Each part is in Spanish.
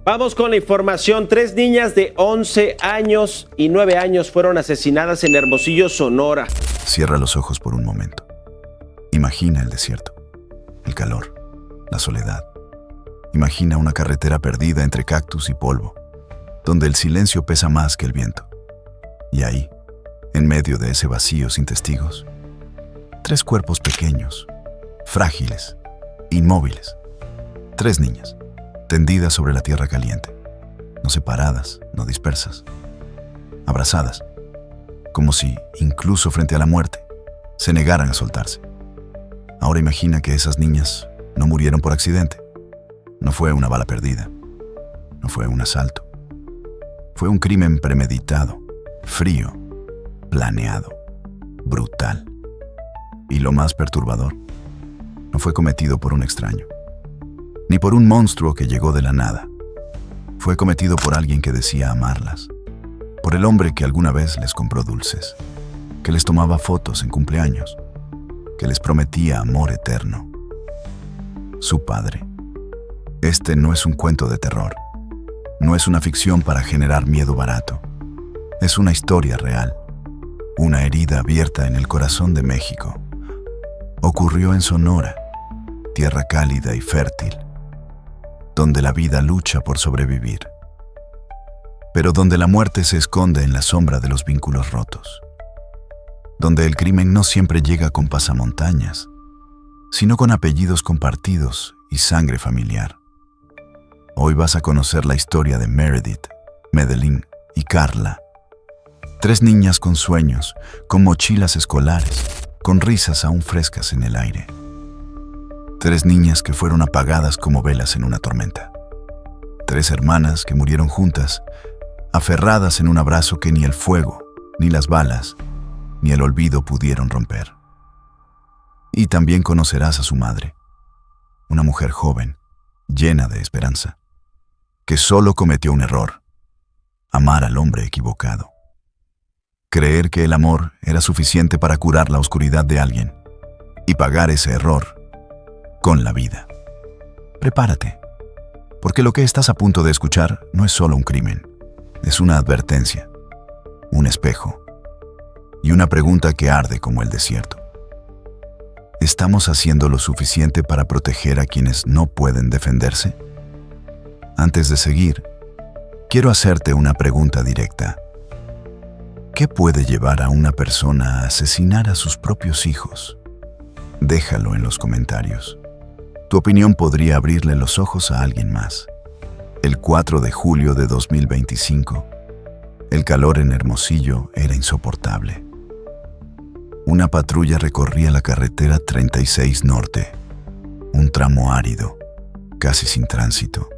Vamos con la información. 3 niñas de 11 años y 9 años fueron asesinadas en Hermosillo, Sonora. Cierra los ojos por un momento. Imagina el desierto, el calor, la soledad. Imagina una carretera perdida entre cactus y polvo, donde el silencio pesa más que el viento. Y ahí, en medio de ese vacío sin testigos, 3 cuerpos pequeños, frágiles, inmóviles. 3 niñas, tendidas sobre la tierra caliente, no separadas, no dispersas, abrazadas, como si, incluso frente a la muerte, se negaran a soltarse. Ahora imagina que esas niñas no murieron por accidente. No fue una bala perdida, no fue un asalto. Fue un crimen premeditado, frío, planeado, brutal. Y lo más perturbador, no fue cometido por un extraño, ni por un monstruo que llegó de la nada. Fue cometido por alguien que decía amarlas, por el hombre que alguna vez les compró dulces, que les tomaba fotos en cumpleaños, que les prometía amor eterno. Su padre. Este no es un cuento de terror, no es una ficción para generar miedo barato. Es una historia real, una herida abierta en el corazón de México. Ocurrió en Sonora, tierra cálida y fértil, donde la vida lucha por sobrevivir, pero donde la muerte se esconde en la sombra de los vínculos rotos, donde el crimen no siempre llega con pasamontañas, sino con apellidos compartidos y sangre familiar. Hoy vas a conocer la historia de Meredith, Medellín y Carla. 3 niñas con sueños, con mochilas escolares, con risas aún frescas en el aire. 3 niñas que fueron apagadas como velas en una tormenta. 3 hermanas que murieron juntas, aferradas en un abrazo que ni el fuego, ni las balas, ni el olvido pudieron romper. Y también conocerás a su madre, una mujer joven, llena de esperanza, que solo cometió un error: amar al hombre equivocado. Creer que el amor era suficiente para curar la oscuridad de alguien y pagar ese error con la vida. Prepárate, porque lo que estás a punto de escuchar no es solo un crimen, es una advertencia, un espejo y una pregunta que arde como el desierto. ¿Estamos haciendo lo suficiente para proteger a quienes no pueden defenderse? Antes de seguir, quiero hacerte una pregunta directa. ¿Qué puede llevar a una persona a asesinar a sus propios hijos? Déjalo en los comentarios. Tu opinión podría abrirle los ojos a alguien más. El 4 de julio de 2025, el calor en Hermosillo era insoportable. Una patrulla recorría la carretera 36 Norte, un tramo árido, casi sin tránsito,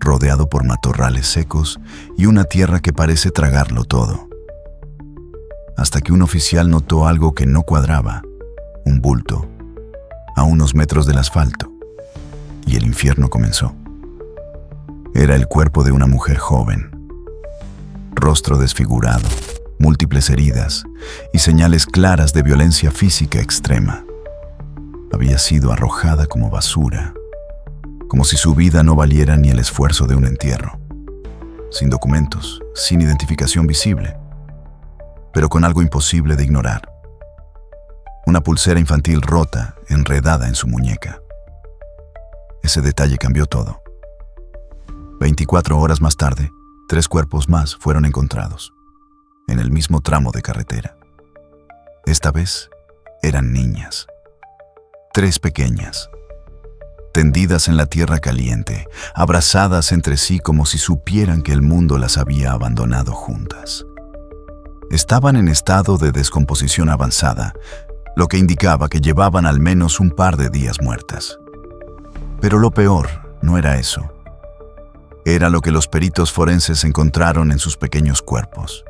rodeado por matorrales secos y una tierra que parece tragarlo todo. Hasta que un oficial notó algo que no cuadraba, un bulto, a unos metros del asfalto, y el infierno comenzó. Era el cuerpo de una mujer joven, rostro desfigurado, múltiples heridas y señales claras de violencia física extrema. Había sido arrojada como basura, como si su vida no valiera ni el esfuerzo de un entierro, sin documentos, sin identificación visible, pero con algo imposible de ignorar: una pulsera infantil rota, enredada en su muñeca. Ese detalle cambió todo. 24 horas más tarde, 3 cuerpos más fueron encontrados, en el mismo tramo de carretera. Esta vez eran niñas. 3 pequeñas, tendidas en la tierra caliente, abrazadas entre sí como si supieran que el mundo las había abandonado juntas. Estaban en estado de descomposición avanzada, lo que indicaba que llevaban al menos un par de días muertas. Pero lo peor no era eso. Era lo que los peritos forenses encontraron en sus pequeños cuerpos: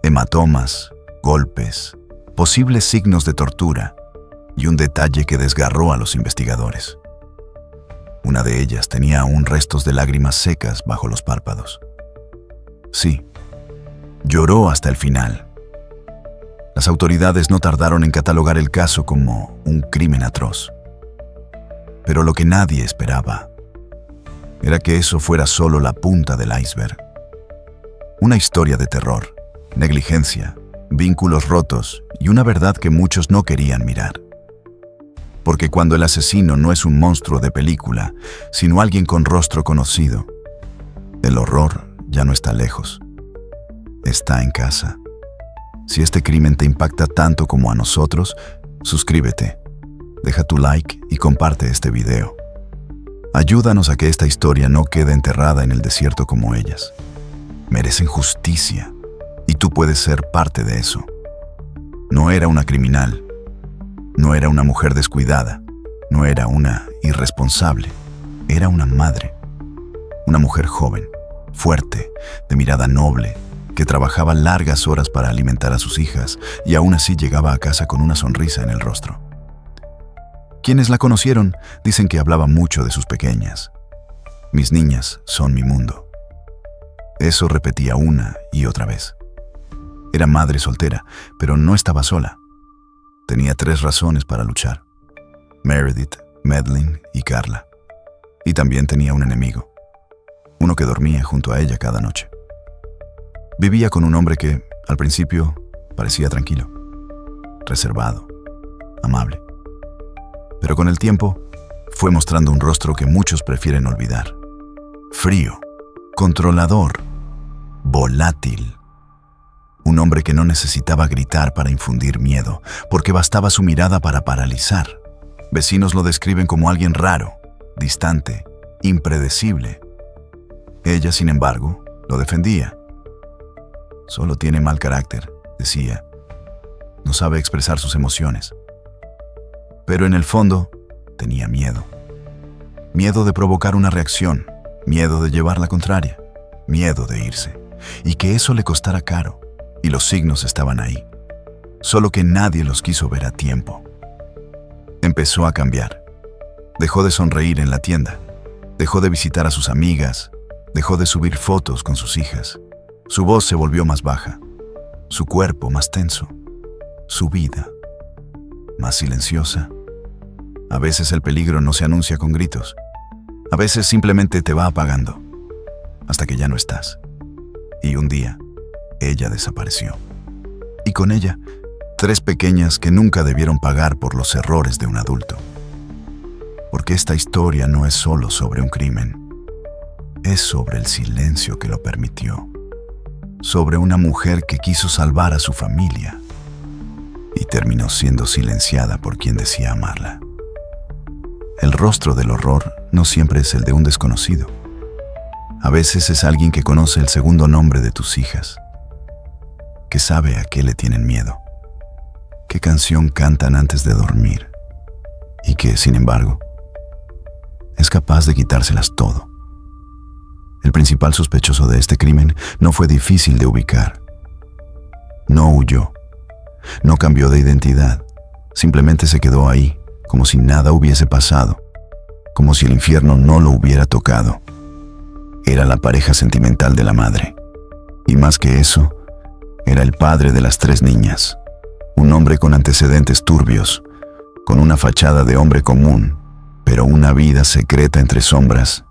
hematomas, golpes, posibles signos de tortura y un detalle que desgarró a los investigadores. Una de ellas tenía aún restos de lágrimas secas bajo los párpados. Sí, lloró hasta el final. Las autoridades no tardaron en catalogar el caso como un crimen atroz. Pero lo que nadie esperaba era que eso fuera solo la punta del iceberg. Una historia de terror, negligencia, vínculos rotos y una verdad que muchos no querían mirar. Porque cuando el asesino no es un monstruo de película, sino alguien con rostro conocido, el horror ya no está lejos. Está en casa. Si este crimen te impacta tanto como a nosotros, suscríbete, deja tu like y comparte este video. Ayúdanos a que esta historia no quede enterrada en el desierto como ellas. Merecen justicia y tú puedes ser parte de eso. No era una criminal, no era una mujer descuidada, no era una irresponsable, era una madre. Una mujer joven, fuerte, de mirada noble, que trabajaba largas horas para alimentar a sus hijas y aún así llegaba a casa con una sonrisa en el rostro. Quienes la conocieron dicen que hablaba mucho de sus pequeñas. Mis niñas son mi mundo. Eso repetía una y otra vez. Era madre soltera, pero no estaba sola. Tenía 3 razones para luchar: Meredith, Madeline y Carla. Y también tenía un enemigo, uno que dormía junto a ella cada noche. Vivía con un hombre que, al principio, parecía tranquilo, reservado, amable. Pero con el tiempo, fue mostrando un rostro que muchos prefieren olvidar. Frío, controlador, volátil. Un hombre que no necesitaba gritar para infundir miedo, porque bastaba su mirada para paralizar. Vecinos lo describen como alguien raro, distante, impredecible. Ella, sin embargo, lo defendía. Solo tiene mal carácter, decía. No sabe expresar sus emociones. Pero en el fondo, tenía miedo. Miedo de provocar una reacción, miedo de llevar la contraria, miedo de irse, y que eso le costara caro. Y los signos estaban ahí, solo que nadie los quiso ver a tiempo. Empezó a cambiar. Dejó de sonreír en la tienda, dejó de visitar a sus amigas, dejó de subir fotos con sus hijas. Su voz se volvió más baja, su cuerpo más tenso, su vida más silenciosa. A veces el peligro no se anuncia con gritos, a veces simplemente te va apagando, hasta que ya no estás. Y un día, ella desapareció. Y con ella, 3 pequeñas que nunca debieron pagar por los errores de un adulto. Porque esta historia no es solo sobre un crimen, es sobre el silencio que lo permitió. Sobre una mujer que quiso salvar a su familia y terminó siendo silenciada por quien decía amarla. El rostro del horror no siempre es el de un desconocido. A veces es alguien que conoce el segundo nombre de tus hijas, que sabe a qué le tienen miedo, qué canción cantan antes de dormir y que, sin embargo, es capaz de quitárselas todo. El principal sospechoso de este crimen no fue difícil de ubicar. No huyó, no cambió de identidad, simplemente se quedó ahí, como si nada hubiese pasado, como si el infierno no lo hubiera tocado. Era la pareja sentimental de la madre, y más que eso, era el padre de las 3 niñas, un hombre con antecedentes turbios, con una fachada de hombre común, pero una vida secreta entre sombras,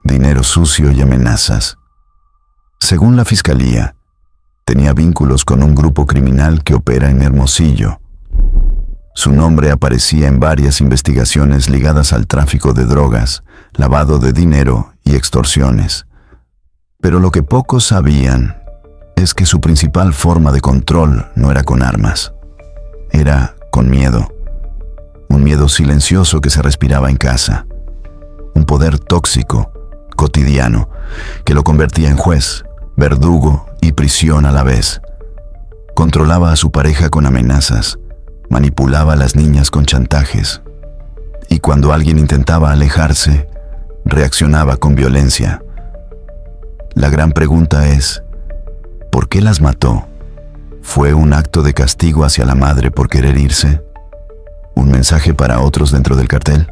dinero sucio y amenazas. Según la fiscalía, tenía vínculos con un grupo criminal que opera en Hermosillo. Su nombre aparecía en varias investigaciones ligadas al tráfico de drogas, lavado de dinero y extorsiones. Pero lo que pocos sabían es que su principal forma de control no era con armas, era con miedo. Un miedo silencioso que se respiraba en casa. Un poder tóxico, cotidiano, que lo convertía en juez, verdugo y prisión a la vez. Controlaba a su pareja con amenazas, manipulaba a las niñas con chantajes, y cuando alguien intentaba alejarse, reaccionaba con violencia. La gran pregunta es, ¿por qué las mató? ¿Fue un acto de castigo hacia la madre por querer irse? ¿Un mensaje para otros dentro del cartel?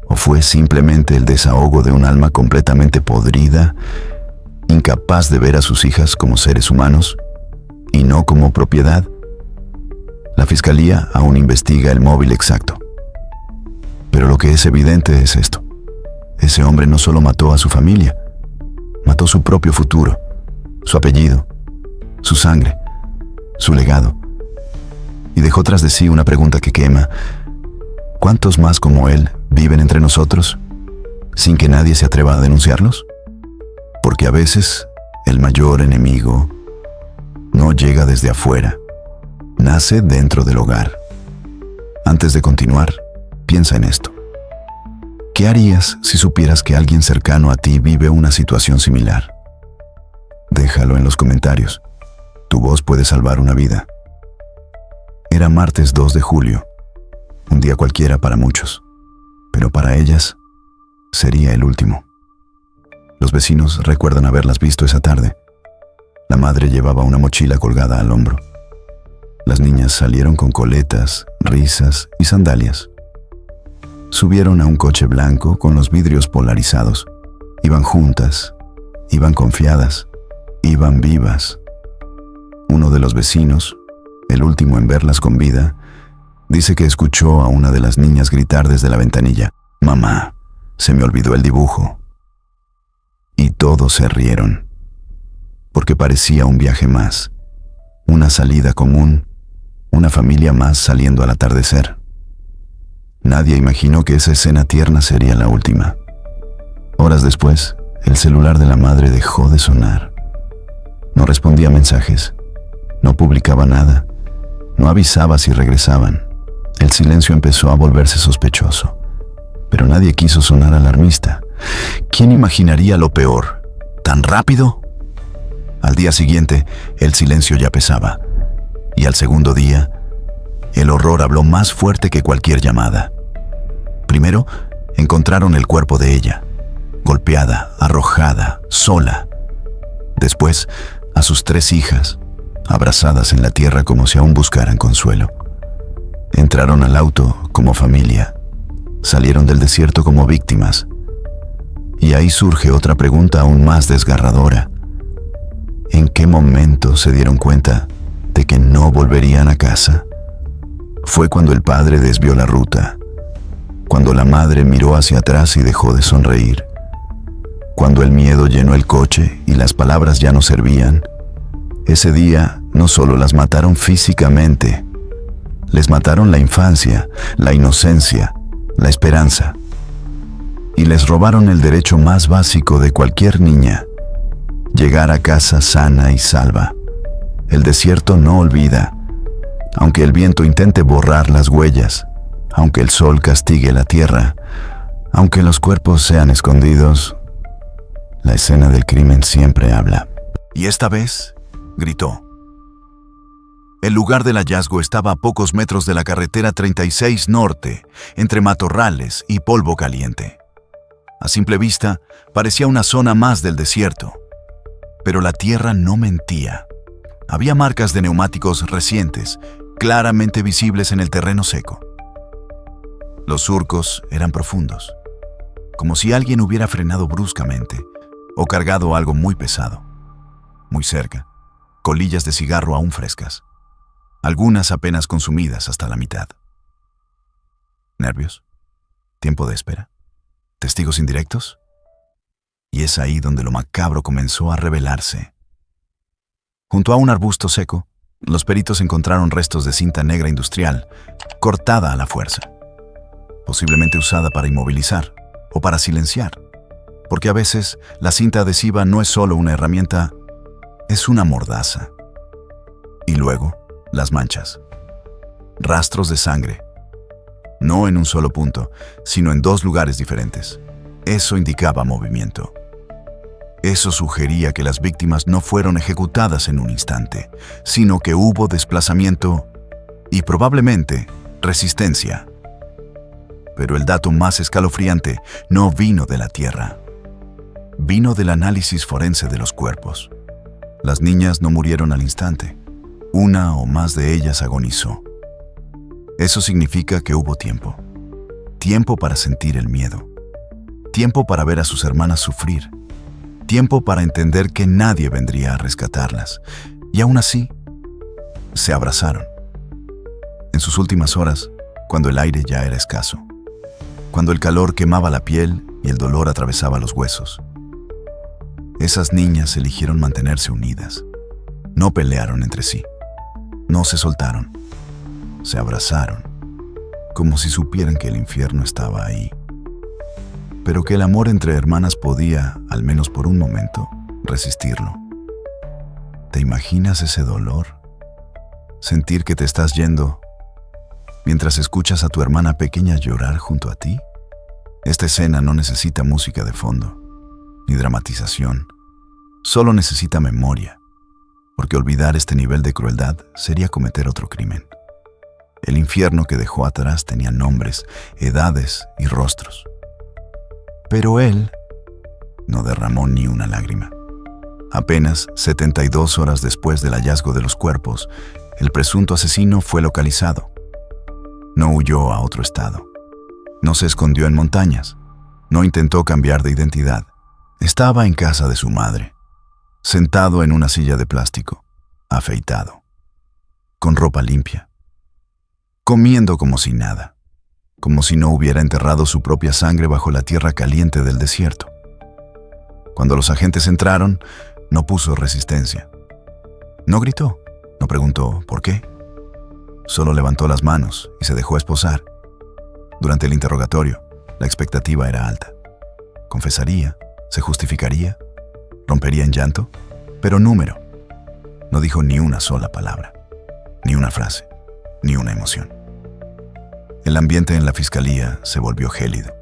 ¿O fue simplemente el desahogo de un alma completamente podrida, incapaz de ver a sus hijas como seres humanos y no como propiedad? La fiscalía aún investiga el móvil exacto. Pero lo que es evidente es esto. ese hombre no solo mató a su familia, mató su propio futuro, su apellido, su sangre, su legado. Y dejó tras de sí una pregunta que quema: ¿cuántos más como él viven entre nosotros sin que nadie se atreva a denunciarlos? Porque a veces el mayor enemigo no llega desde afuera, nace dentro del hogar. Antes de continuar, piensa en esto. ¿Qué harías si supieras que alguien cercano a ti vive una situación similar? Déjalo en los comentarios. Tu voz puede salvar una vida. Era martes 2 de julio, un día cualquiera para muchos, pero para ellas sería el último. Los vecinos recuerdan haberlas visto esa tarde. La madre llevaba una mochila colgada al hombro. Las niñas salieron con coletas, risas y sandalias. Subieron a un coche blanco con los vidrios polarizados. Iban juntas, iban confiadas, iban vivas. Uno de los vecinos, el último en verlas con vida, dice que escuchó a una de las niñas gritar desde la ventanilla: «Mamá, se me olvidó el dibujo». Y todos se rieron, porque parecía un viaje más, una salida común, una familia más saliendo al atardecer. Nadie imaginó que esa escena tierna sería la última. Horas después, el celular de la madre dejó de sonar. No respondía mensajes, no publicaba nada, no avisaba si regresaban. El silencio empezó a volverse sospechoso, pero nadie quiso sonar alarmista. ¿Quién imaginaría lo peor? ¿Tan rápido? Al día siguiente, el silencio ya pesaba, y al segundo día, el horror habló más fuerte que cualquier llamada. Primero, encontraron el cuerpo de ella, golpeada, arrojada, sola. Después, a sus 3 hijas, abrazadas en la tierra como si aún buscaran consuelo. Entraron al auto como familia, salieron del desierto como víctimas. Y ahí surge otra pregunta aún más desgarradora. ¿En qué momento se dieron cuenta de que no volverían a casa? Fue cuando el padre desvió la ruta, cuando la madre miró hacia atrás y dejó de sonreír, cuando el miedo llenó el coche y las palabras ya no servían. Ese día no solo las mataron físicamente, les mataron la infancia, la inocencia, la esperanza. Y les robaron el derecho más básico de cualquier niña: llegar a casa sana y salva. El desierto no olvida. Aunque el viento intente borrar las huellas, aunque el sol castigue la tierra, aunque los cuerpos sean escondidos, la escena del crimen siempre habla. Y esta vez, gritó. El lugar del hallazgo estaba a pocos metros de la carretera 36 Norte, entre matorrales y polvo caliente. A simple vista, parecía una zona más del desierto. Pero la tierra no mentía. Había marcas de neumáticos recientes, claramente visibles en el terreno seco. Los surcos eran profundos, como si alguien hubiera frenado bruscamente o cargado algo muy pesado. Muy cerca, colillas de cigarro aún frescas, algunas apenas consumidas hasta la mitad. ¿Nervios? ¿Tiempo de espera? ¿Testigos indirectos? Y es ahí donde lo macabro comenzó a revelarse. Junto a un arbusto seco, los peritos encontraron restos de cinta negra industrial, cortada a la fuerza, posiblemente usada para inmovilizar o para silenciar, porque a veces la cinta adhesiva no es solo una herramienta, es una mordaza. Y luego, las manchas. Rastros de sangre. No en un solo punto, sino en 2 lugares diferentes. Eso indicaba movimiento. Eso sugería que las víctimas no fueron ejecutadas en un instante, sino que hubo desplazamiento y probablemente resistencia. Pero el dato más escalofriante no vino de la tierra. Vino del análisis forense de los cuerpos. Las niñas no murieron al instante. Una o más de ellas agonizó. Eso significa que hubo tiempo. Tiempo para sentir el miedo. Tiempo para ver a sus hermanas sufrir. Tiempo para entender que nadie vendría a rescatarlas. Y aún así, se abrazaron. En sus últimas horas, cuando el aire ya era escaso. Cuando el calor quemaba la piel y el dolor atravesaba los huesos. Esas niñas eligieron mantenerse unidas. No pelearon entre sí. No se soltaron. Se abrazaron, como si supieran que el infierno estaba ahí. Pero que el amor entre hermanas podía, al menos por un momento, resistirlo. ¿Te imaginas ese dolor? Sentir que te estás yendo mientras escuchas a tu hermana pequeña llorar junto a ti. Esta escena no necesita música de fondo, ni dramatización. Solo necesita memoria, porque olvidar este nivel de crueldad sería cometer otro crimen. El infierno que dejó atrás tenía nombres, edades y rostros. Pero él no derramó ni una lágrima. Apenas 72 horas después del hallazgo de los cuerpos, el presunto asesino fue localizado. No huyó a otro estado. No se escondió en montañas. No intentó cambiar de identidad. Estaba en casa de su madre, sentado en una silla de plástico, afeitado, con ropa limpia, comiendo como si nada, como si no hubiera enterrado su propia sangre bajo la tierra caliente del desierto. Cuando los agentes entraron, no puso resistencia. No gritó, no preguntó por qué. Solo levantó las manos y se dejó esposar. Durante el interrogatorio, la expectativa era alta. Confesaría, se justificaría, rompería en llanto, pero número. No dijo ni una sola palabra, ni una frase, ni una emoción. El ambiente en la fiscalía se volvió gélido.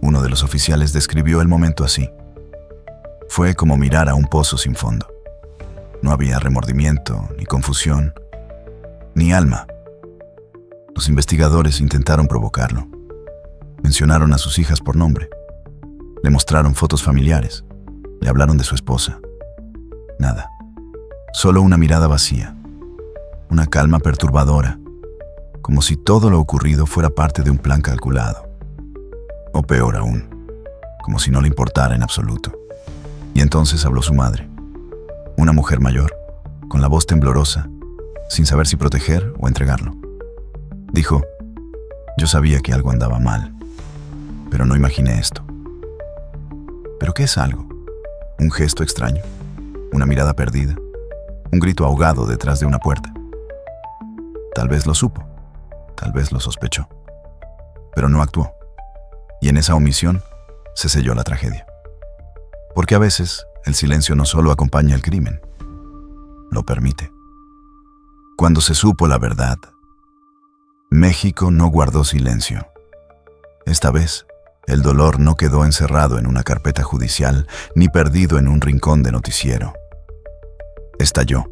Uno de los oficiales describió el momento así. Fue como mirar a un pozo sin fondo. No había remordimiento, ni confusión, ni alma. Los investigadores intentaron provocarlo. Mencionaron a sus hijas por nombre. Le mostraron fotos familiares. Le hablaron de su esposa. Nada. Solo una mirada vacía. Una calma perturbadora. Como si todo lo ocurrido fuera parte de un plan calculado. O peor aún, como si no le importara en absoluto. Y entonces habló su madre. Una mujer mayor, con la voz temblorosa, sin saber si proteger o entregarlo. Dijo: yo sabía que algo andaba mal, pero no imaginé esto. ¿Pero qué es algo? ¿Un gesto extraño? ¿Una mirada perdida? ¿Un grito ahogado detrás de una puerta? Tal vez lo supo, tal vez lo sospechó, pero no actuó. Y en esa omisión se selló la tragedia. Porque a veces el silencio no solo acompaña el crimen, lo permite. Cuando se supo la verdad, México no guardó silencio. Esta vez, el dolor no quedó encerrado en una carpeta judicial ni perdido en un rincón de noticiero. Estalló.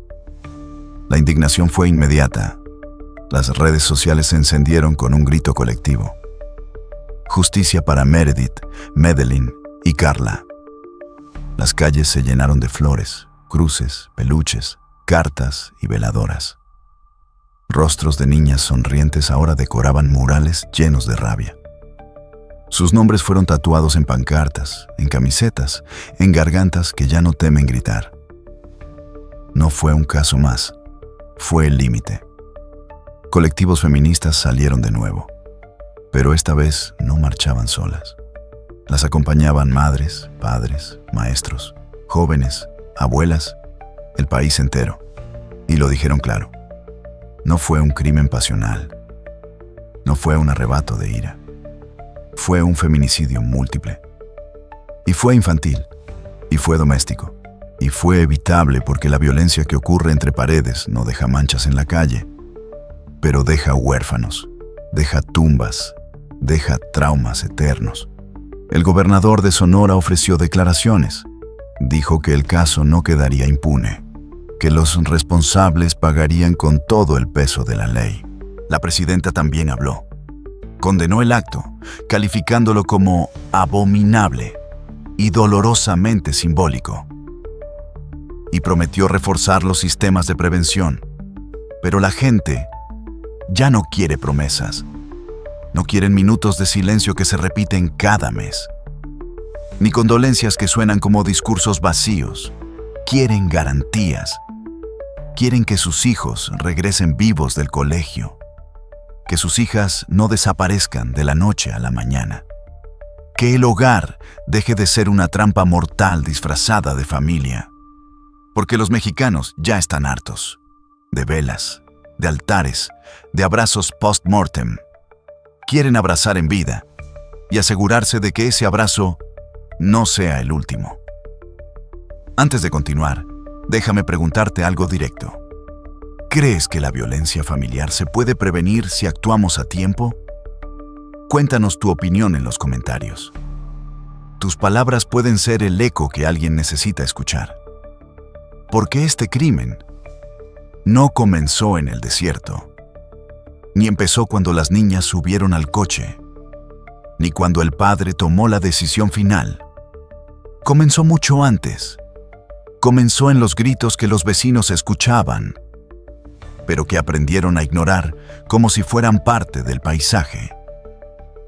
La indignación fue inmediata. Las redes sociales se encendieron con un grito colectivo. Justicia para Meredith, Medellín y Carla. Las calles se llenaron de flores, cruces, peluches, cartas y veladoras. Rostros de niñas sonrientes ahora decoraban murales llenos de rabia. Sus nombres fueron tatuados en pancartas, en camisetas, en gargantas que ya no temen gritar. No fue un caso más, fue el límite. Colectivos feministas salieron de nuevo, pero esta vez no marchaban solas. Las acompañaban madres, padres, maestros, jóvenes, abuelas, el país entero. Y lo dijeron claro. No fue un crimen pasional. No fue un arrebato de ira. Fue un feminicidio múltiple. Y fue infantil. Y fue doméstico. Y fue evitable porque la violencia que ocurre entre paredes no deja manchas en la calle, pero deja huérfanos, deja tumbas, deja traumas eternos. El gobernador de Sonora ofreció declaraciones. Dijo que el caso no quedaría impune, que los responsables pagarían con todo el peso de la ley. La presidenta también habló. Condenó el acto, calificándolo como abominable y dolorosamente simbólico. Y prometió reforzar los sistemas de prevención. Pero la gente ya no quiere promesas. No quieren minutos de silencio que se repiten cada mes, ni condolencias que suenan como discursos vacíos. Quieren garantías. Quieren que sus hijos regresen vivos del colegio, que sus hijas no desaparezcan de la noche a la mañana, Que el hogar deje de ser una trampa mortal disfrazada de familia. Porque los mexicanos ya están hartos de velas, de altares, de abrazos post-mortem. Quieren abrazar en vida y asegurarse de que ese abrazo no sea el último. Antes de continuar, déjame preguntarte algo directo. ¿Crees que la violencia familiar se puede prevenir si actuamos a tiempo? Cuéntanos tu opinión en los comentarios. Tus palabras pueden ser el eco que alguien necesita escuchar. Porque este crimen no comenzó en el desierto, ni empezó cuando las niñas subieron al coche, ni cuando el padre tomó la decisión final. Comenzó mucho antes. Comenzó en los gritos que los vecinos escuchaban, pero que aprendieron a ignorar como si fueran parte del paisaje.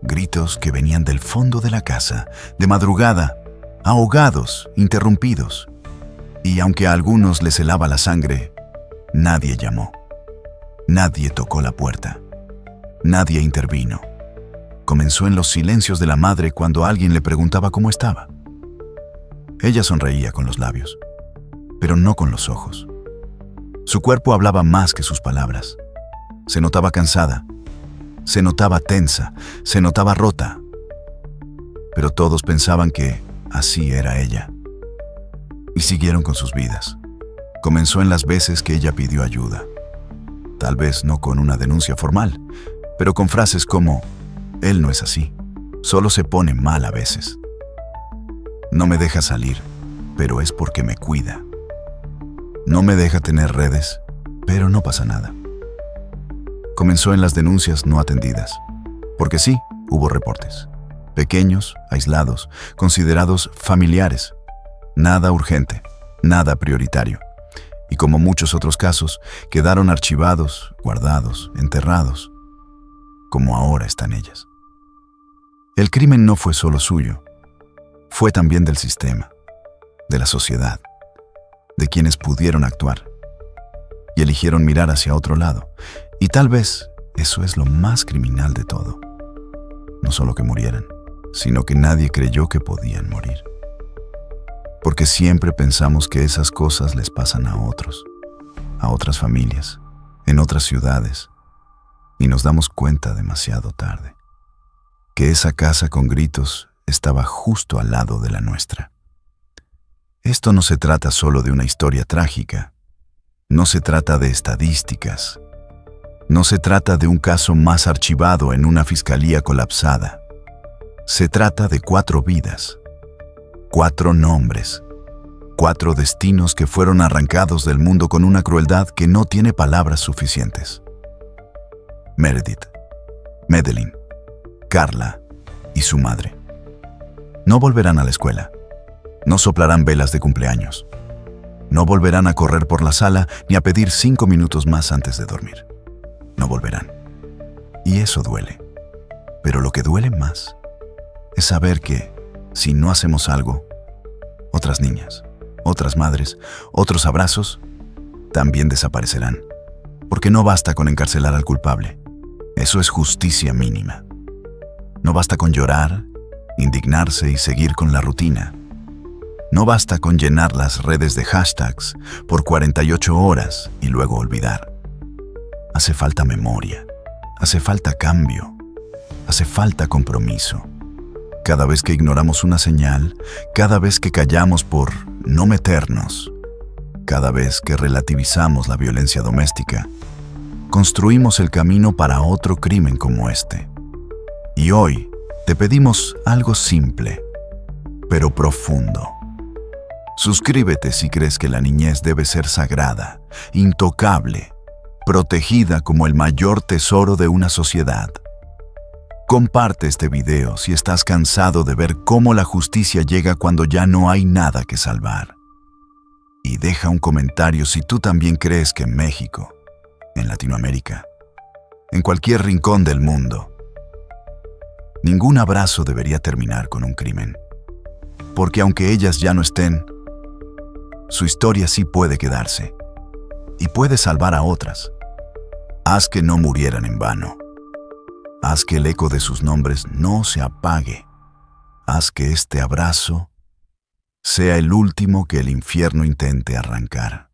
Gritos que venían del fondo de la casa, de madrugada, ahogados, interrumpidos. Y aunque a algunos les helaba la sangre, nadie llamó. Nadie tocó la puerta. Nadie intervino. Comenzó en los silencios de la madre cuando alguien le preguntaba cómo estaba. Ella sonreía con los labios, pero no con los ojos. Su cuerpo hablaba más que sus palabras. Se notaba cansada, se notaba tensa, se notaba rota. Pero todos pensaban que así era ella. Y siguieron con sus vidas. Comenzó en las veces que ella pidió ayuda. Tal vez no con una denuncia formal, pero con frases como: él no es así, solo se pone mal a veces. No me deja salir, pero es porque me cuida. No me deja tener redes, pero no pasa nada. Comenzó en las denuncias no atendidas, porque sí, hubo reportes. Pequeños, aislados, considerados familiares. Nada urgente, nada prioritario. Y como muchos otros casos, quedaron archivados, guardados, enterrados, como ahora están ellas. El crimen no fue solo suyo, fue también del sistema, de la sociedad, de quienes pudieron actuar y eligieron mirar hacia otro lado. Y tal vez eso es lo más criminal de todo. No solo que murieran, sino que nadie creyó que podían morir. Porque siempre pensamos que esas cosas les pasan a otros, a otras familias, en otras ciudades, y nos damos cuenta demasiado tarde que esa casa con gritos estaba justo al lado de la nuestra. Esto no se trata solo de una historia trágica, no se trata de estadísticas, no se trata de un caso más archivado en una fiscalía colapsada. Se trata de 4 vidas, 4 nombres, 4 destinos que fueron arrancados del mundo con una crueldad que no tiene palabras suficientes. Meredith, Madeline, Carla y su madre. No volverán a la escuela. No soplarán velas de cumpleaños. No volverán a correr por la sala ni a pedir 5 minutos más antes de dormir. No volverán. Y eso duele. Pero lo que duele más es saber que, si no hacemos algo, otras niñas, otras madres, otros abrazos, también desaparecerán. Porque no basta con encarcelar al culpable. Eso es justicia mínima. No basta con llorar, indignarse y seguir con la rutina. No basta con llenar las redes de hashtags por 48 horas y luego olvidar. Hace falta memoria, hace falta cambio, hace falta compromiso. Cada vez que ignoramos una señal, cada vez que callamos por no meternos, cada vez que relativizamos la violencia doméstica, construimos el camino para otro crimen como este. Y hoy te pedimos algo simple, pero profundo. Suscríbete si crees que la niñez debe ser sagrada, intocable, protegida como el mayor tesoro de una sociedad. Comparte este video si estás cansado de ver cómo la justicia llega cuando ya no hay nada que salvar. Y deja un comentario si tú también crees que en México, en Latinoamérica, en cualquier rincón del mundo, ningún abrazo debería terminar con un crimen. Porque aunque ellas ya no estén, su historia sí puede quedarse y puede salvar a otras. Haz que no murieran en vano. Haz que el eco de sus nombres no se apague. haz que este abrazo sea el último que el infierno intente arrancar.